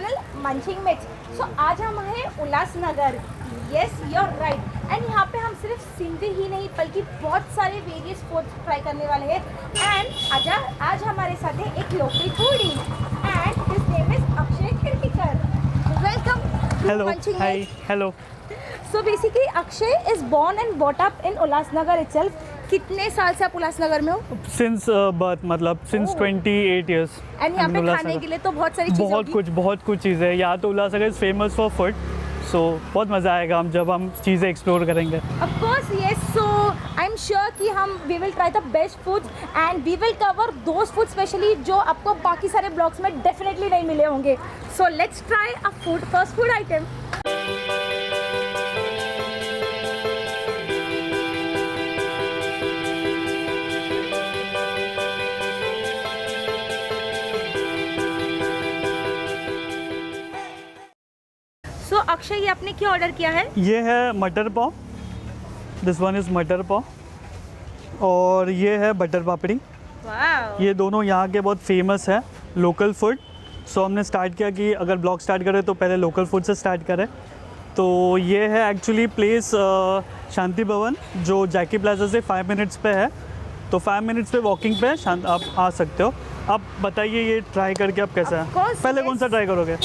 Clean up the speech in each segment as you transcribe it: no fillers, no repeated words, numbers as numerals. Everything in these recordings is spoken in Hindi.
Channel munching mix. सो आज हम हैं Ulhasnagar. Yes you are right. And यहाँ पे हम सिर्फ सिंधी ही नहीं बल्कि बहुत सारे वेरियस फूड्स ट्राई करने वाले हैं। एंड आज हमारे साथ है एक local foodie and his name is Akshay Khidkikar. Welcome to Munching Mix. Hello. So basically Akshay is born and bought up in Ulhasnagar itself. कितने साल से आप उल्लासनगर में हो? सिंस बर्थ, मतलब सिंस 28 ईयर्स। एंड यहाँ पे खाने के लिए तो बहुत सारी चीज़ें बहुत कुछ चीज़ें हैं। यहाँ तो Ulhasnagar is famous for food, so बहुत मज़ा आएगा हम जब हम चीज़ें एक्सप्लोर करेंगे। Of course yes. So I am sure कि हम we will try the best foods and we will cover those food specially जो आपको बाकी सारे ब्लॉग्स में डेफिनेटली नहीं मिले होंगे। So let's try a food first food item. So Akshay, ये आपने क्या ऑर्डर किया है? ये है मटर पाव, दिस वन इज़ मटर पाव, और ये है बटर पापड़ी। वाव। ये दोनों यहाँ के बहुत फेमस है, लोकल फूड। सो हमने स्टार्ट किया कि अगर ब्लॉग स्टार्ट करें तो पहले लोकल फूड से स्टार्ट करें। तो ये है एक्चुअली प्लेस शांति भवन, जो जैकी प्लाजा से 5 मिनट्स पे है। तो 5 मिनट्स पे वॉकिंग पे आप आ सकते हो। आप बताइए ये ट्राई करके आप कैसा है? पहले कौन सा ट्राई करोगे?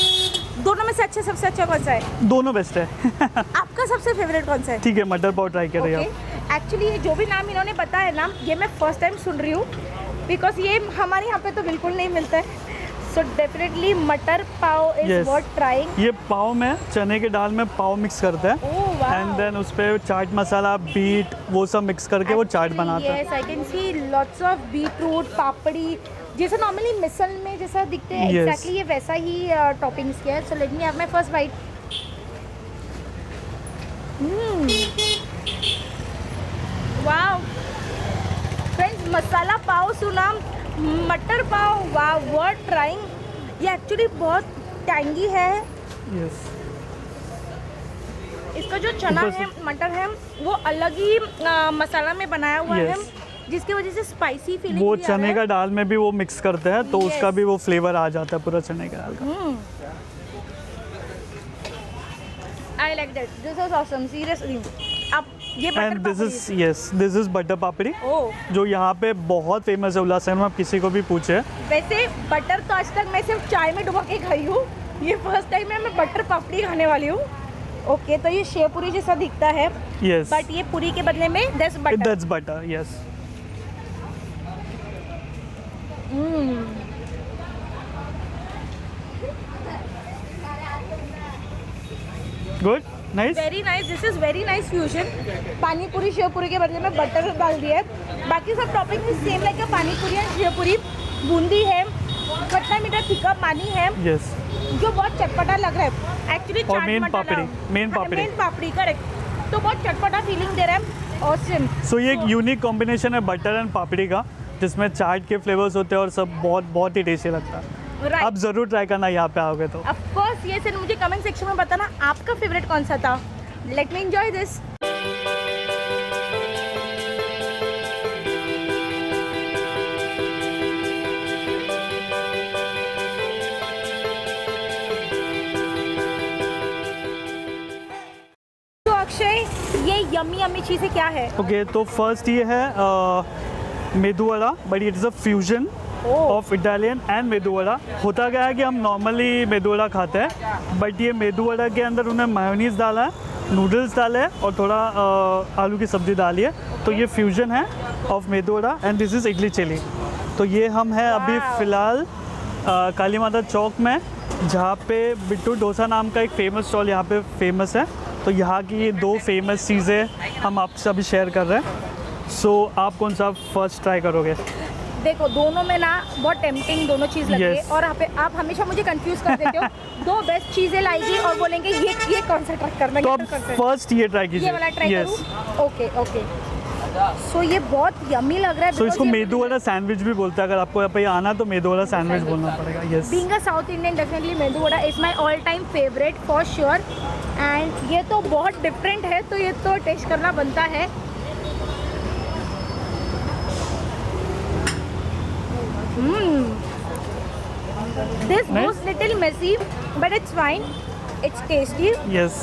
दोनों में से अच्छा सबसे अच्छा कौन सा है? दोनों बेस्ट है। आपका सबसे फेवरेट कौन सा है? ठीक है, मटर पाव ट्राई कर रही हो आप। एक्चुअली ये जो भी नाम इन्होंने बताया ना, ये मैं फर्स्ट टाइम सुन रही हूँ बिकॉज ये हमारे यहाँ पे तो बिल्कुल नहीं मिलता है। सो डेफिनेटली मटर पाव इज व्हाट ट्राइंग। ये पाव में चने के दाल में पाव मिक्स करते हैं एंड देन उस पे चाट मसाला, बीट, वो सब मिक्स करके वो चाट बनाते हैं। Yes, I can see lots of beetroot, papdi, जैसे नॉर्मली मिसल में जैसा दिखते हैं। एग्जैक्टली ये वैसा ही टॉपिंग्स किया है। So let me have my first bite. Wow friends, masala pav सुना, मटर पाव, वाह वर्थ ट्राइंग। ये एक्चुअली बहुत टैंगी है। यस। इसका जो चना है, मटर है, वो अलग ही मसाला में बनाया हुआ है, जिसकी वजह से स्पाइसी फीलिंग वो चने का दाल में भी वो मिक्स करते हैं तो उसका भी वो फ्लेवर आ जाता है पूरा चने का दाल का। I like that, this is awesome seriously. अब ये एंड दिस इज बटर पापड़ी, जो यहाँ पे बहुत फेमस है उल्लासनगर में। आप किसी को भी पूछे। वैसे बटर तो आज तक मैं सिर्फ चाय में डुबा के खाई हूँ, ये फर्स्ट टाइम है मैं बटर पापड़ी खाने वाली हूँ। ओके, तो ये शेव पूरी जैसा दिखता है। यस, बट ये पूरी के बदले में that's butter. Yes. Good, nice, very nice. This is very nice fusion. पानी पूरी शेव पूरी के बदले में बटर डाल दिया है। बाकी सब टॉपिंग इज सेम लाइक पानी पूरी एंड शेव पूरी। बूंदी है, खट्टा मीठा तीखा पानी है, यस, जो बहुत चटपटा लग रहा है एक्चुअली। और मेन पापड़ी करेक्ट, तो बहुत चटपटा फीलिंग दे रहा है। ऑसम। सो ये एक यूनिक कॉम्बिनेशन है बटर एंड पापड़ी का, जिसमें चाट के फ्लेवर्स होते हैं और सब बहुत ही टेस्टी लगता है। आप ज़रूर ट्राई करना यहाँ पे आओगे तो। ऑफ कोर्स ये सर, मुझे कमेंट सेक्शन में बताना आपका फेवरेट कौन सा था। Let me enjoy this. तो अक्षय, ये यम्मी यम्मी चीज़ें क्या है? ओके, तो फर्स्ट ये है medu vada, but it is a fusion of Italian and medu vada. होता क्या है कि हम नॉर्मली मेदू वड़ा खाते हैं, बट ये मेदू वड़ा के अंदर उन्हें मायोनीज डाला है, नूडल्स डाले हैं और थोड़ा आलू की सब्ज़ी डाली है। तो ये फ्यूजन है of medu vada and this is idli chilli. तो ये हम हैं अभी फ़िलहाल काली माता चौक में, जहाँ पे बिट्टू डोसा नाम का एक फ़ेमस स्टॉल यहाँ पे फेमस है। तो यहाँ की ये 2 फेमस चीज़ें हम आपसे अभी शेयर कर रहे हैं। सो आप कौन सा फर्स्ट ट्राई करोगे? देखो, दोनों में ना बहुत टेम्पटिंग दोनों चीज़ लगी है। और यहाँ पे आप हमेशा मुझे कंफ्यूज कर देते हो। 2 बेस्ट चीज़ें लाएगी और बोलेंगे ये कौन सा ट्राई करना है। तो आप फर्स्ट ये ट्राई कीजिए। ये वाला ट्राई करूँ? ओके। सो ये बहुत यम्मी लग रहा है। सो इसको मेदू वड़ा सैंडविच भी बोलते हैं। अगर आपको यहाँ पे आना तो मेदू वड़ा सैंडविच बोलना पड़ेगा। Yes, being a south Indian, definitely medu vada is my all time favourite for sure. And ये तो बहुत डिफरेंट है, तो ये तो टेस्ट करना बनता है। This Nice. goes little messy, but it's fine. It's tasty. Yes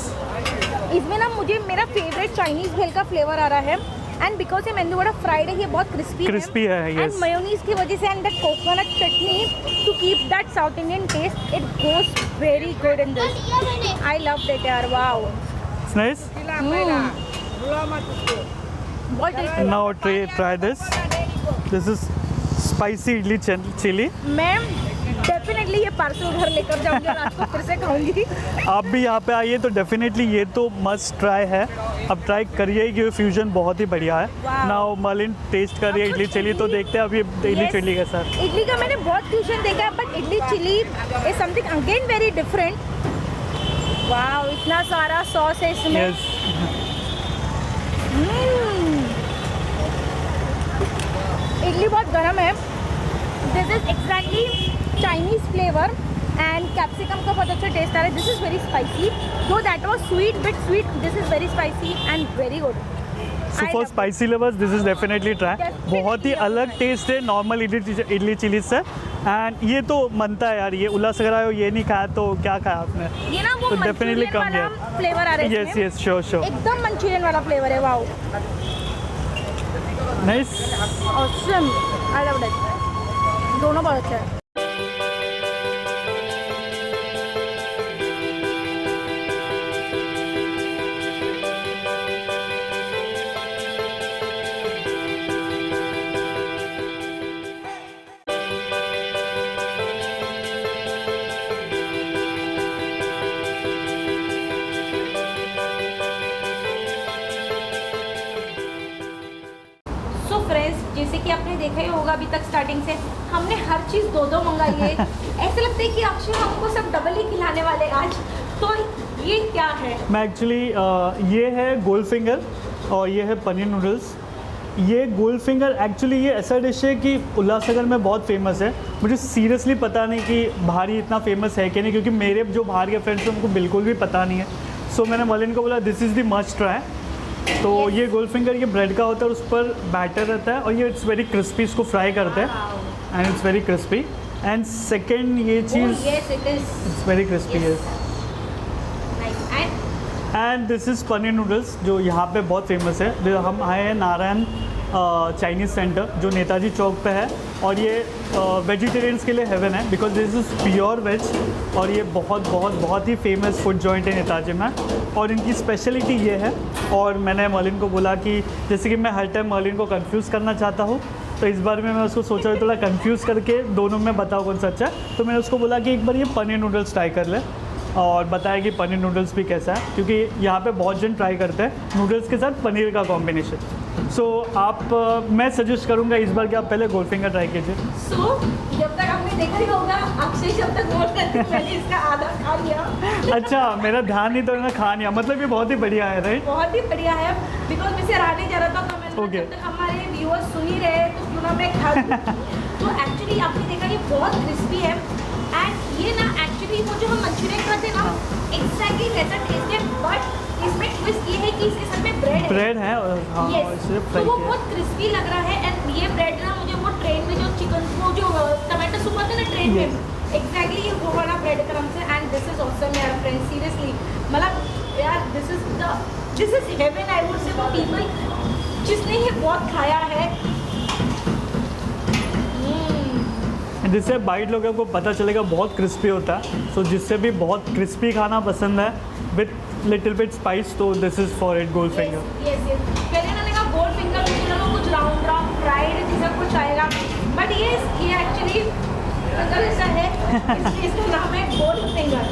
इसमें ना मुझे मेरा फेवरेट चाइनीज भेल का फ्लेवर आ रहा है एंड बिकॉज ये मेंदू वड़ा फ्राइड है, ये बहुत क्रिस्पी Crispy है, yes. एंड मेयोनीज की वजह से and that coconut chutney to keep that south Indian taste, it goes very good in this. I love that यार, वाओ. It's nice. बहुत tasty. Now try this is spicy idli chili. मैं डेफिनेटली ये पार्सल घर लेकर जाऊंगी और रात को फिर से खाऊंगी. आप भी यहाँ पे आइए तो डेफिनेटली ये तो मस्ट ट्राई है. अब ट्राई करिए कि फ्यूजन बहुत ही बढ़िया है. Wow. नाउ मलिन टेस्ट करिए इडली चिली, तो देखते हैं अभी इडली Yes. चिली के साथ. इडली का मैंने बहुत फ्यूजन देखा है but idli chilli is something again very different. Wow, इतना सारा सॉस है इसमें. यस इडली बहुत गर्म है. This is exactly Chinese flavour and capsicum का बहुत अच्छा टेस्ट आ रहा है. दिस इज वेरी स्पाइसी, दो that was sweet bit sweet. This is very spicy and very good. So for spicy lovers this is definitely try. Definitely. बहुत ही अलग टेस्ट है नॉर्मल इडली चिली से. एंड ये तो बनता है यार, ये उल्लासनगर आए हो ये नहीं खाया तो क्या खाया आपने. ये ना वो तो definitely मंचूरियन वाला come फ्लेवर आ रहा है यस इसमें. Yes sure sure. एकदम मंचूरियन वाला फ्लेवर है. Wow, nice. Awesome. I love that. दोनों बहुत अच्छा है. सो फ्रेंड्स, जैसे कि आपने देखा ही होगा अभी तक स्टार्टिंग से हमने हर चीज़ दो दो मंगाई है. ऐसा लगता है कि अक्षय हमको सब डबल ही खिलाने वाले आज. तो ये क्या है? मैं एक्चुअली ये है गोल्ड फिंगर और ये है पनीर नूडल्स. ये गोल्ड फिंगर एक्चुअली ये ऐसा डिश है कि उल्लासनगर में बहुत फेमस है. मुझे सीरियसली पता नहीं कि बाहर ही इतना फेमस है कि नहीं, क्योंकि मेरे जो बाहर के फ्रेंड्स हैं उनको बिल्कुल भी पता नहीं है. सो मैंने मलिन को बोला this is the must try. तो Yes. ये गोल्ड फिंगर ये ब्रेड का होता है और उस पर बैटर रहता है और ये इट्स वेरी क्रिस्पी. इसको फ्राई करते हैं and it's very crispy. And second ये चीज़ yes it is it's very crispy है. Nice. And and this is paneer noodles जो यहाँ पे बहुत फेमस है. हम आए हैं नारायण चाइनीज़ सेंटर जो नेताजी चौक पे है और ये वेजिटेरियंस के लिए हेवन है because this is pure veg. और ये बहुत बहुत बहुत ही फेमस फूड जॉइंट है नेताजी में और इनकी स्पेशलिटी ये है. और मैंने मलिन को बोला कि जैसे कि मैं हर टाइम मलिन को कंफ्यूज करना चाहता हूँ तो इस बार में मैं उसको सोचा थोड़ा कंफ्यूज करके दोनों में बताओ कौन सा अच्छा है. तो मैंने उसको बोला कि एक बार ये पनीर नूडल्स ट्राई कर ले और बताया कि पनीर नूडल्स भी कैसा है, क्योंकि यहाँ पे बहुत जन ट्राई करते हैं नूडल्स के साथ पनीर का कॉम्बिनेशन. सो मैं सजेस्ट करूँगा इस बार कि आप पहले गोल्ड फिंगर ट्राई कीजिए. सो जब तक आपने देखा ही होगा अक्षय जब तक बोल रहे थे मैंने इसका आधा खा लिया. अच्छा मेरा ध्यान नहीं तो मैंने खा लिया. मतलब ये बहुत ही बढ़िया है राइट. बहुत ही बढ़िया है बिकॉज मैं से रहने जा रहा था तो मैंने Okay. जब तक हमारे व्यूअर्स सुन ही रहे तो क्यों ना मैं खा लूं. तो एक्चुअली आपने देखा ये बहुत क्रिस्पी है एंड ये ना एक्चुअली वो जो हम मंचूरियन खाते हैं ना एग्जैक्टली वैसा टेस्ट है बट इसमें ट्विस्ट ये है कि इसके साथ में ब्रेड है. ब्रेड है और हाँ Yes. इसे तो फ्राई वो किया. बहुत क्रिस्पी लग रहा है एंड ये ब्रेड ना मुझे वो ट्रेन में जो चिकन वो जो टमाटो सूप आता है ना ट्रेन में एग्जैक्टली ये वो वाला ब्रेड क्रम से. एंड दिस इज ऑसम यार फ्रेंड्स, सीरियसली मतलब यार this is heaven I would say for people जिसने ये बहुत खाया है. जिससे बाइट लोगों को पता चलेगा बहुत क्रिस्पी होता है. सो जिससे भी बहुत क्रिस्पी खाना पसंद है विथ लिटिल बिट स्पाइस तो this is for it gold finger. Yes yes. पहले मैंने कहा गोल्ड फिंगर मुझे लगा कुछ राउंड राउंड फ्राइड जैसा कुछ आएगा बट ये एक्चुअली अगर ऐसा है इसका नाम है गोल्ड फिंगर.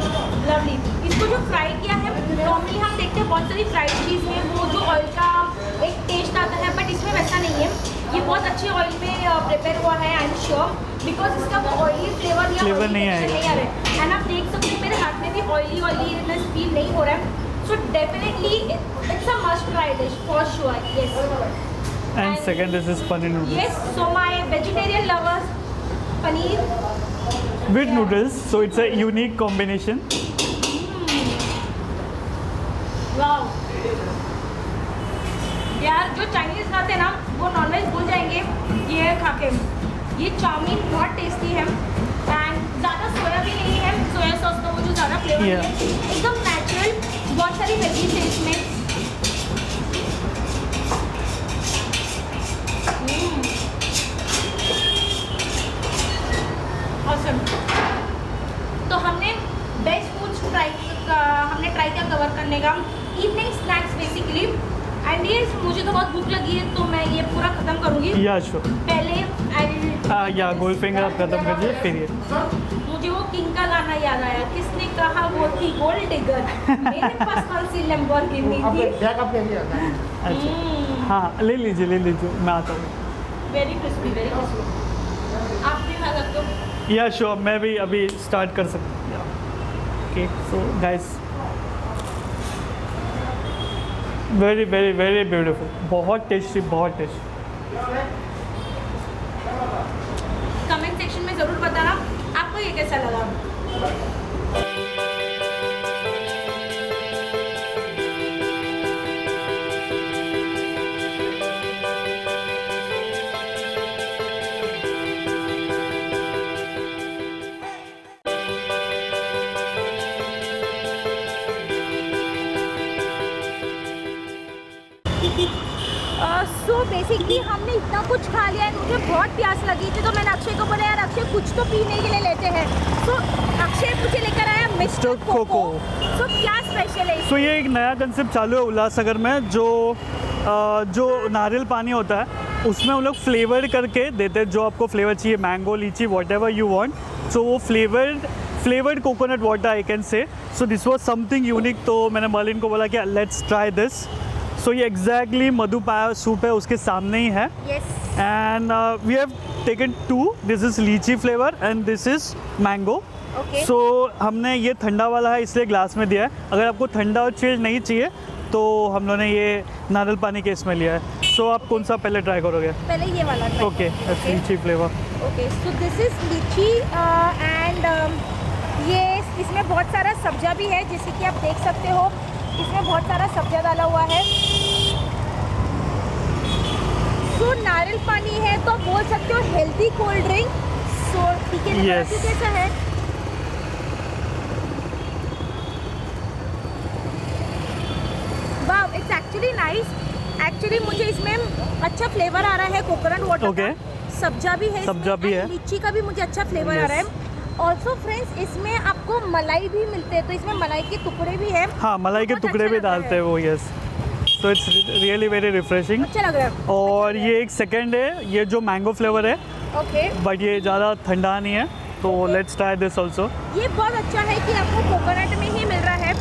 लवली. इसको जो फ्राई किया है नॉर्मली हम देखते हैं बहुत सारी फ्राइड चीज़ में वो जो ऑयल का एक टेस्ट आता है बट इसमें वैसा नहीं है. ये बहुत अच्छे ऑयल में प्रिपेयर हुआ है आई एम श्योर बिकॉज इसका वो ऑयली फ्लेवर या Flavor oily नहीं texture आएगा. नहीं आ रहा है. एंड आप देख सकते हैं मेरे हाथ में भी ऑयली फील नहीं हो रहा है. So definitely it's a must try dish for sure. Yes. And second this is paneer noodles Yes, so my vegetarian lovers, paneer. with noodles. So it's a unique combination. Wow. यार जो चाइनीज खाते हैं ना वो नॉनवेज भूल जाएंगे ये खा के. ये चाउमीन बहुत टेस्टी है एंड ज़्यादा सोया भी नहीं है, सोया सॉस का वो जो ज़्यादा फ्लेवर Yeah. है, एकदम नेचुरल, बहुत सारी वेजीज है इसमें। Awesome. तो हमने बेस्ट फूड्स हमने ट्राई किया कवर करने का, इवनिंग स्नैक्स बेसिकली। एंड ये मुझे तो बहुत भूख लगी है, तो मैं ये पूरा ख़त्म करूँगी। या श्योर। पहले या गोल्ड फिंगर आप खत्म कीजिए फिर ये। मुझे वो किंग का गाना याद आया, किसने कहा वो थी गोल्ड डिगर, मेरे पास कौन सी लैम्बोर्गिनी थी। अच्छा हाँ ले लीजिए मैं आता हूँ। Very crispy, very crispy. आप भी खा सकते हो। या श्योर, मैं भी अभी स्टार्ट कर सकता हूँ। Okay so guys, very very very beautiful, बहुत टेस्टी, बहुत टेस्टी। कमेंट सेक्शन में ज़रूर बताना आपको ये कैसा लगा। सो बेसिकली हमने इतना कुछ खा लिया है, मुझे बहुत प्यास लगी थी, तो मैंने अक्षय को बोला यार अक्षय कुछ तो पीने के लिए लेते हैं। तो अक्षय मुझे लेकर आया मिस्टर कोको। सो क्या स्पेशल है? सो ये एक नया कंसेप्ट चालू है उल्लासनगर में, जो नारियल पानी होता है उसमें हम लोग फ्लेवर करके देते हैं, जो आपको फ्लेवर चाहिए, मैंगो, लीची, वॉट एवर यू वॉन्ट। सो वो flavoured coconut water I can say. So this was something unique, तो मैंने मर्लिन को बोला कि लेट्स ट्राई दिस। सो ये एग्जैक्टली मधु पाया सूप है, उसके सामने ही है। Yes. And we have taken 2, this is lychee flavour and this is mango. Okay. So हमने ये ठंडा वाला है इसलिए ग्लास में दिया है, अगर आपको ठंडा और चिल्ड नहीं चाहिए तो हम लोगों ने ये नारियल पानी के इसमें लिया है। सो आप कौन सा पहले ट्राई करोगे? पहले ये वाला try ओके, करो। लीची flavour. Okay, so this is लीची एंड ये इसमें बहुत सारा सब्जा भी है, जैसे कि आप देख सकते हो इसमें बहुत सारा सब्जा डाला हुआ है। सो नारियल पानी है तो आप बोल सकते हो हेल्दी कोल्ड ड्रिंक। सो ठीक है, Yes. कैसा है? वाव, इट्स एक्चुअली नाइस। एक्चुअली मुझे इसमें अच्छा फ्लेवर आ रहा है कोकोनट वाटर Okay. का, सब्जा भी है, सब्जा इसमें, भी and है। लीची का भी मुझे अच्छा फ्लेवर आ रहा है। ऑल्सो फ्रेंड्स, इसमें आपको मलाई भी मिलते हैं, तो इसमें मलाई के टुकड़े भी हैं। हाँ, मलाई के बहुत टुकड़े अच्छा भी लग रहा डालते हैं वो। Yes, so it's really very refreshing. अच्छा लग रहा है। और ये एक सेकेंड है, ये जो मैंगो फ्लेवर है, ओके, बट ये ज़्यादा ठंडा नहीं है, तो लेट्स ट्राई दिस ऑल्सो। ये बहुत अच्छा है कि आपको कोकोनट में ही मिल रहा है।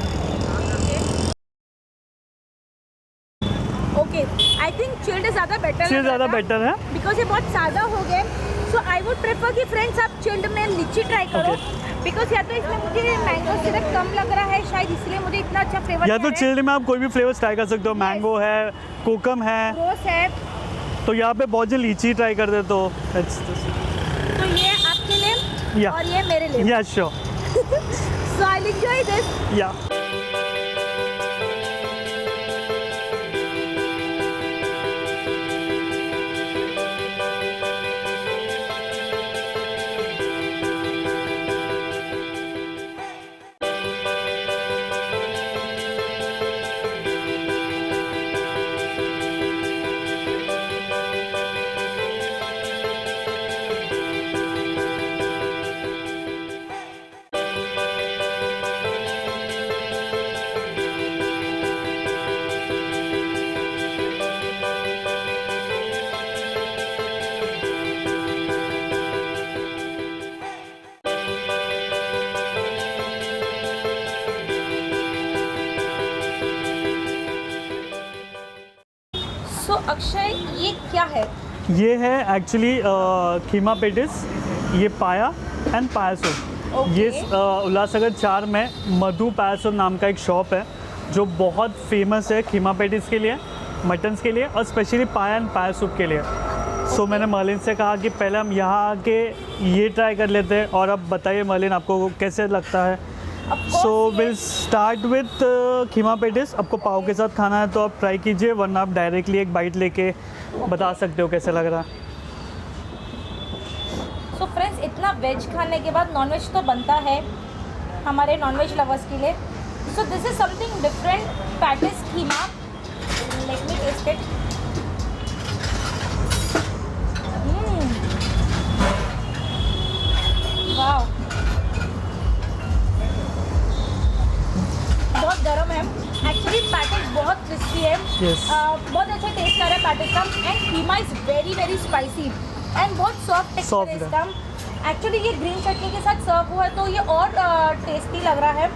ओके, आई थिंक चिल्ड ज़्यादा बेटर चिल्ड ज़्यादा बेटर है, बिकॉज ये बहुत सादा हो गए। सो आई वुड प्रेफर कि फ्रेंड्स आप चिल्ड में लीची ट्राई करो, बिकॉज या तो इसमें मुझे मैंगो सिरप कम लग रहा है शायद, इसलिए मुझे इतना अच्छा फ्लेवर या तो चिल्ड में आप कोई भी फ्लेवर ट्राई कर सकते हो, मैंगो है, कोकम है, रोज है। तो यहाँ पे बहुत जन लीची ट्राई कर दे, तो तो ये आपके लिए Yeah. और ये मेरे लिए। या sure, so I will enjoy this. या सो अक्षय, ये क्या है? ये है एक्चुअली कीमा पेटिस, ये पाया एंड पाया सूप। Okay. ये उल्लासनगर 4 में मधु पाया सूप नाम का एक शॉप है, जो बहुत फेमस है कीमा पेटिस के लिए, मटन्स के लिए, और स्पेशली पाया एंड पाया सूप के लिए। सो मैंने मर्लिन से कहा कि पहले हम यहाँ आके ये ट्राई कर लेते हैं, और अब बताइए मर्लिन आपको कैसे लगता है। So will start with keema patties. आपको पाव के साथ खाना है तो आप ट्राई कीजिए, वरना आप डायरेक्टली एक बाइट लेके बता सकते हो कैसे लग रहा है। सो फ्रेंड्स, इतना वेज खाने के बाद नॉनवेज तो बनता है हमारे नॉनवेज लवर्स के लिए। So this is something different, patties keema. Let me taste it. Wow, बहुत गर्म है एक्चुअली। पैटिस बहुत क्रिस्पी है। Yes. बहुत अच्छा टेस्ट आ रहा है पैटिस का। And keema is very very spicy and बहुत सॉफ्ट टेक्सचर है इसका। एक्चुअली ये ग्रीन चटनी के साथ सर्व हुआ है तो ये और टेस्टी लग रहा है।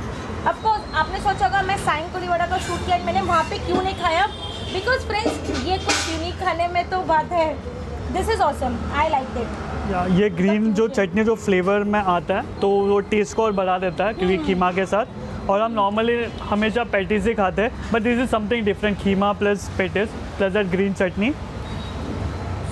ऑफकोर्स आपने सोचा होगा मैं साइन कोली वड़ा का शूट किया, मैंने वहाँ पे क्यों नहीं खाया, बिकॉज फ्रेंड्स ये कुछ यूनिक खाने में तो बात है। This is awesome, I like it. ये ग्रीन जो चटनी जो फ्लेवर में आता है तो वो टेस्ट को और बढ़ा देता है क्योंकि कीमा के साथ। और हम नॉर्मली हमेशा पैटीज ही खाते हैं, but this is something different, keema plus patties plus that green chutney.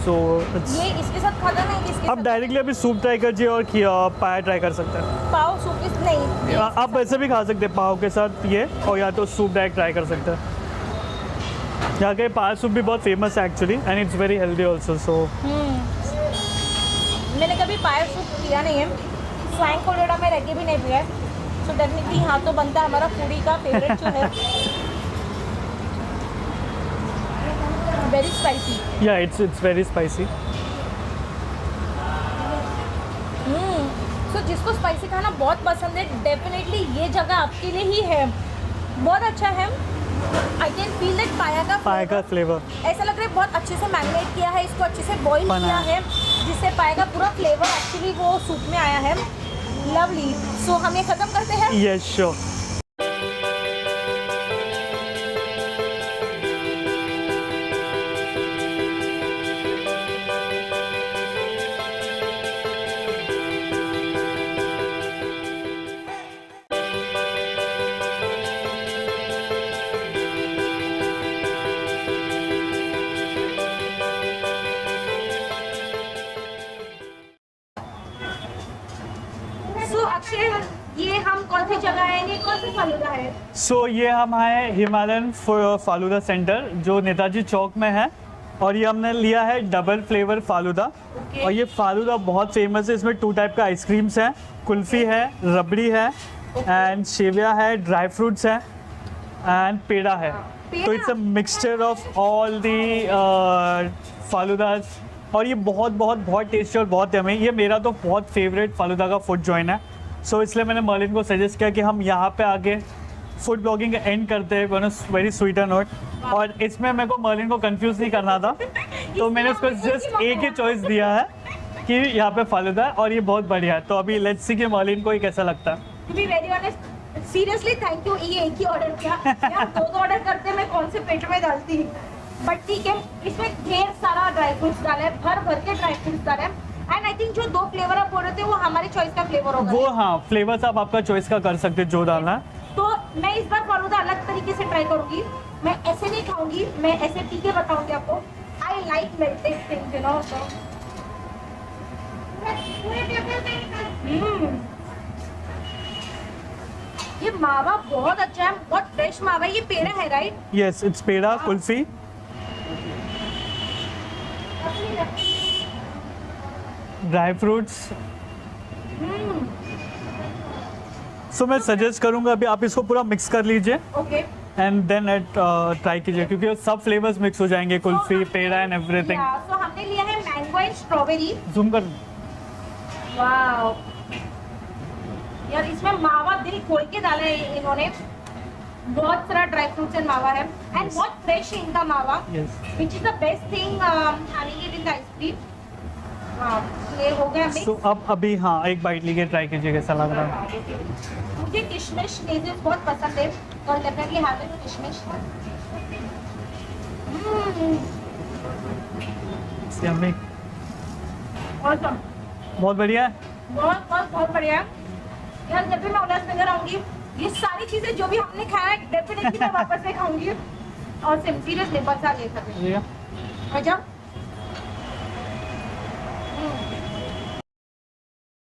So ये इसके साथ खाता नहीं, इसके आप साथ डायरेक्टली अभी सूप ट्राई कर कीजिए और पाया ट्राई कर सकते हैं। पाव सूप इस नहीं, आप वैसे भी खा सकते हैं पाव के साथ ये, और या तो सूप डायरेक्ट ट्राई कर सकते हैं। यहाँ के पाया सूप भी बहुत फेमस है actually and it's very healthy also. So मैंने कभी पाया सूप पिया नहीं है, स्वाइन कोलोड़ा में रह के भी नहीं पिया है। सो डेफिनेटली यहाँ तो बनता है हमारा फूडी का फेवरेट जो है वेरी स्पाइसी। या इट्स वेरी स्पाइसी। सो जिसको स्पाइसी खाना बहुत पसंद है डेफिनेटली ये जगह आपके लिए ही है। बहुत अच्छा है। आई कैन फील दैट पाया का फ्लेवर ऐसा लग रहा है बहुत अच्छे से मैरिनेट किया है, इसको अच्छे से बॉईल किया है जिससे पाया का पूरा फ्लेवर एक्चुअली वो सूप में आया है। लवली। सो हम ये खत्म करते हैं। Yes sure. ये हम कौन सी जगह है, ये कौन सी फालूदा है? सो ये हम आए हिमालयन फालूदा सेंटर जो नेताजी चौक में है, और ये हमने लिया है डबल फ्लेवर फालूदा। और ये फालूदा बहुत फेमस है। इसमें 2 टाइप का आइसक्रीम्स हैं, कुल्फ़ी है, रबड़ी है एंड शेविया है, ड्राई फ्रूट्स है एंड पेड़ा है। तो it's a mixture of all the faloodas, और ये बहुत बहुत बहुत टेस्टी और बहुत यम्मी। ये मेरा तो बहुत फेवरेट फालूदा का फूड जॉइन है। सो इसलिए मैंने मर्लिन को सजेस्ट किया कि हम यहाँ पे आके फूड ब्लॉगिंग एंड करते हैं on a very sweeter note. और इसमें मेरे को मर्लिन को कंफ्यूज नहीं करना था, तो मैंने उसको जस्ट एक ही चॉइस दिया है कि यहाँ पे फालूदा है और ये बहुत बढ़िया है। तो अभी लेट्स सी कि मर्लिन को ये कैसा लगता है। To be very honest, seriously thank you. ये एक ही ऑर्डर किया, यार 2 ऑर्डर करते मैं कौन से पेट में डालती। बट ठीक है, इसमें ढेर सारा ड्राई फ्रूट्स डाला है, भर के ड्राई फ्रूट्स डाला है। एंड आई थिंक जो 2 फ्लेवर आप बोल रहे थे वो हमारे चॉइस का फ्लेवर होगा। वो हाँ, फ्लेवर्स आप आपका चॉइस का कर सकते हैं जो डालना है। तो मैं इस बार फालूदा अलग तरीके से ट्राई करूंगी। मैं ऐसे नहीं खाऊंगी, मैं ऐसे पी के बताऊंगी आपको। I like melted things, you know. ये मावा बहुत अच्छा है, बहुत फ्रेश मावा है। ये पेड़ा है right? Yes, it's peda kulfi. Dry fruits. सो मैं सजेस्ट करूंगा अभी आप इसको पूरा मिक्स कर लीजिए okay and then eat try कीजिए, क्योंकि सब फ्लेवर्स मिक्स हो जाएंगे, kulfi, peda and everything. So हमने लिया है मैंगो एंड स्ट्रॉबेरी। जूम कर। वाओ यार, इसमें मावा दिल खोल के डाला है इन्होंने। बहुत सारा ड्राई फ्रूट्स एंड मावा है एंड बहुत फ्रेश है इनका मावा, which is the best thing having it in the ice cream. ये हो गया मिक्स। तो अब अभी हाँ एक बाइट लीजिए, ट्राई कीजिए कैसा लग रहा है। मुझे किशमिश लेजेस बहुत पसंद है और डेफिनेटली हैव इट किशमिश। यम्मी, ऑसम, बहुत बढ़िया है। बहुत बहुत बहुत बढ़िया है यार। जब भी मैं उल्लासनगर आऊंगी ये सारी चीजें जो भी हमने खाया है डेफिनेटली मैं वापस से खाऊंगी। और सीरियसली बचा ले सकते हैं। अच्छा,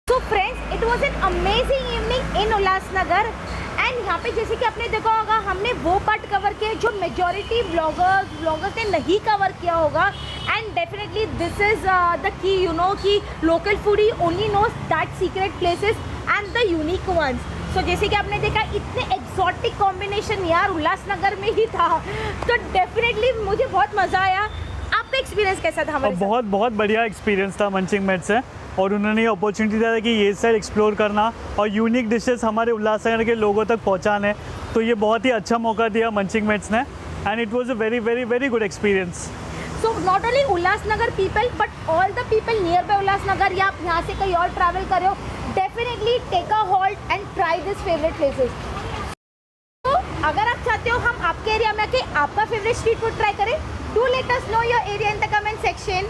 so friends, it was an amazing evening in Ulhasnagar. And यहाँ पे जैसे कि आपने देखा होगा हमने वो पार्ट कवर किया जो मेजॉरिटी ब्लॉगर्स ने नहीं कवर किया होगा। And definitely this is the key, you know, कि local foodie only knows that secret places and the unique ones. So जैसे कि आपने देखा इतने एक्सॉटिक कॉम्बिनेशन यार उल्लासनगर में ही था, तो डेफिनेटली मुझे बहुत मज़ा आया. आपका एक्सपीरियंस कैसा था हमारे साथ? बहुत बहुत बढ़िया एक्सपीरियंस था मंचिंग मेट से, और उन्होंने ये अपॉर्चुनिटी दिया था कि ये साइड एक्सप्लोर करना और यूनिक डिशेस हमारे उल्लासनगर के लोगों तक पहुंचाने. तो ये बहुत ही अच्छा मौका दिया मंचिंग मेट्स ने, and it was a very very very good experience. So not only Ulhasnagar people but all the people near by Ulhasnagar, या आप यहाँ से कहीं और ट्रैवल कर रहे हो, definitely take a halt and try this favourite places. तो अगर आप चाहते हो हम आपके एरिया में आके आपका फेवरेट स्ट्रीट फूड ट्राई करें, do let us know your area in the comment section.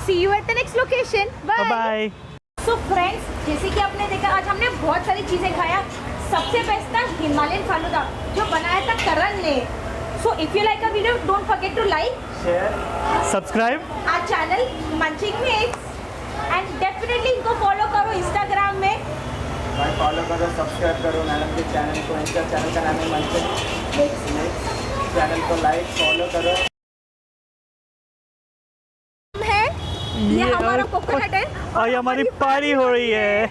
See you at the next location. Bye bye. So friends, जैसे कि आपने देखा आज हमने बहुत सारी चीज़ें खाया. सबसे बेस्ट था हिमालयन फालूदा जो बनाया था करण ने. So if you like a video don't forget to like, subscribe our channel munching mates, and definitely इनको फॉलो करो इंस्टाग्राम में. भाई फॉलो करो, सब्सक्राइब करो मैडम के चैनल को. इनका चैनल का नाम है मंचिंग मेट्स. चैनल को लाइक फॉलो करो. है ये हमारा कोकोनट है और ये हमारी पार्टी हो रही है.